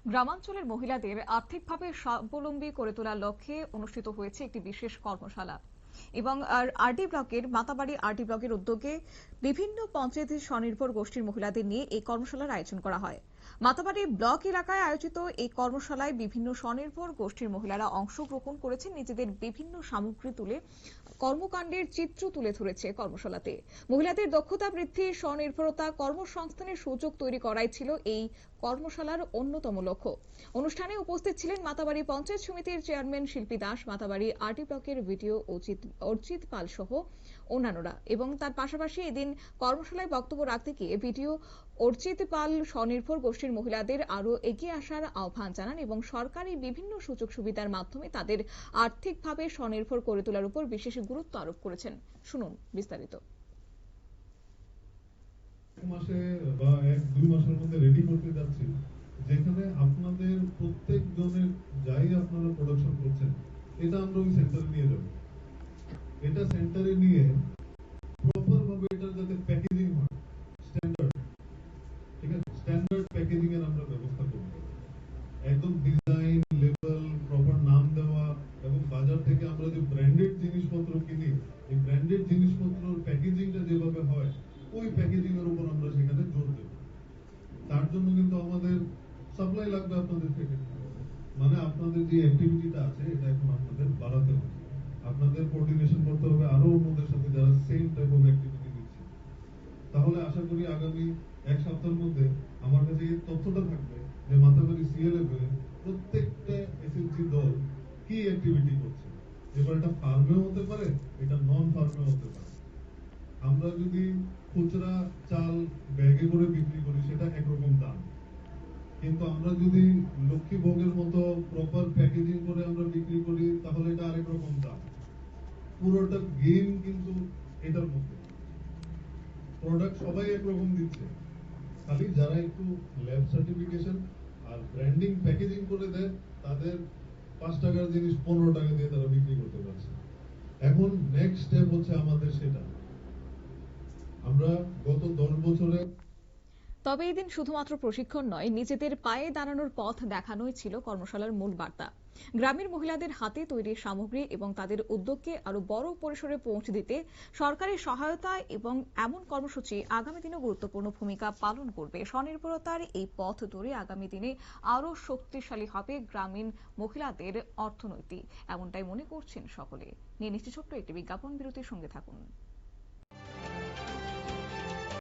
গ্রামাঞ্চলের মহিলাদের আর্থিকভাবে স্বাবলম্বী করে তোলার লক্ষ্যে অনুষ্ঠিত হয়েছে একটি বিশেষ কর্মশালা এবং আরডি ব্লকের মাতাবাড়ি আরডি ব্লকের উদ্যোগে বিভিন্ন পঞ্চায়েতের স্বনির্ভর গোষ্ঠীর মহিলাদের নিয়ে এই কর্মশালার আয়োজন করা হয়। মাতাবাড়ি ব্লক এলাকায় আয়োজিত এই কর্মশালায় বিভিন্ন স্বনির্ভর গোষ্ঠীর মহিলারা অংশগ্রহণ করেছেন। নিজেদের বিভিন্ন সামগ্রী তুলে কর্মকাণ্ডের চিত্র তুলে ধরেছে কর্মশালাতে। মহিলাদের দক্ষতা বৃদ্ধি, স্বনির্ভরতা, কর্মসংস্থানের সুযোগ তৈরি করাই ছিল এই কর্মশালার অন্যতম লক্ষ্য। অনুষ্ঠানে উপস্থিত ছিলেন মাতাবাড়ি পঞ্চায়েত সমিতির চেয়ারম্যান শিল্পী দাস, মাতাবাড়ি আরডি ব্লকের ভিডিও অর্চিত পাল সহ অন্যান্যরা। এবং তার পাশাপাশি এদিন কর্মশালায় বক্তব্য রাখতে গিয়ে ভিডিও অর্চিত পাল স্বনির্ভর গোষ্ঠীর মহিলাদের আরো এগিয়ে আসার আহ্বান জানান এবং সরকারি বিভিন্ন সুযোগ সুবিধার মাধ্যমে তাদের আর্থিকভাবে স্বনির্ভর করে তোলার উপর বিশেষ গুরুত্ব আরোপ করেছেন। শুনুন বিস্তারিত। মাসে বা 1-2 মাসের মধ্যে রেডি করতে যাচ্ছি, যেখানে আপনাদের প্রত্যেক জনের যাই আপনারা প্রোডাকশন করছেন এটা আমরা ওই সেন্টারে নিয়ে যাব। এটা সেন্টারে নিয়ে প্রপার ভাবে এটা যাতে প্যাকেজিং হয়, স্ট্যান্ডার্ড, ঠিক আছে, স্ট্যান্ডার্ড প্যাকেজিং এর আমরা ব্যবস্থা করব। একদম ডিজাইন লেভেল প্রপার নাম দেওয়া এবং বাজার থেকে আমরা যে ব্র্যান্ডেড জিনিসপত্র কিনি এই ব্র্যান্ডেড জিনিসপত্রের প্যাকেজিংটা যেভাবে হয় ওই প্যাকেজিং এর উপর আমরা সেখানে জোর দেব। তার জন্য কিন্তু আমাদের সাপ্লাই লাগবে আপনাদের থেকে, মানে আপনাদের যে অ্যাক্টিভিটিটা আছে এটা এখন আপনাদের বাড়াতে হবে, আপনাদের কোঅর্ডিনেশন করতে হবে আরো অন্যদের সাথে যারা সেম টাইপ অফ অ্যাক্টিভিটি দিচ্ছে। তাহলে আশা করি আগামী 1 সপ্তাহের মধ্যে আমার কাছে এই তথ্যটা থাকবে যে মাতাবাড়ি সিএলএফ এর প্রত্যেকটা এসএসজি দল কি অ্যাক্টিভিটি করছে। এবার এটা ফার্মেও হতে পারে, এটা নন ফার্মেও হতে পারে। আমরা যদি খুচরা চাল ব্যাগে করে বিক্রি করি সেটা একরকম দাম, কিন্তু আমরা যদি লক্ষ্মী ভোগের মতো প্রপার প্যাকেজিং করে আমরা বিক্রি করি তাহলে এটা আরেক রকম দাম। পুরোটা গেম কিন্তু এটার মধ্যে। প্রোডাক্ট সবাই একরকম দিচ্ছে, খালি যারা একটু ল্যাব সার্টিফিকেশন আর ব্র্যান্ডিং প্যাকেজিং করে দেয় তাদের 5 টাকার জিনিস 15 টাকা দিয়ে তারা বিক্রি করতে পারছে। এখন নেক্সট স্টেপ হচ্ছে আমাদের সেটা। আমরা গত 10 বছরে তবে এদিন শুধুমাত্র প্রশিক্ষণ নয়, নিজেদের পায়ে দাঁড়ানোর পথ দেখানোই ছিল কর্মশালার মূল বার্তা। গ্রামের মহিলাদের হাতে তৈরি সামগ্রী এবং তাদের উদ্যোগকে আরো বড় পরিসরে পৌঁছে দিতে সরকারি সহায়তা এবং এমন কর্মসূচি আগামী দিনে গুরুত্বপূর্ণ ভূমিকা পালন করবে। স্বনির্ভরতার এই পথ ধরে আগামী দিনে আরো শক্তিশালী হবে গ্রামীণ মহিলাদের অর্থনৈতিক, এমনটাই মনে করছেন সকলে। নিয়ে নিচ্ছি ছোট্ট একটি বিজ্ঞাপন বিরতির সঙ্গে থাকুন।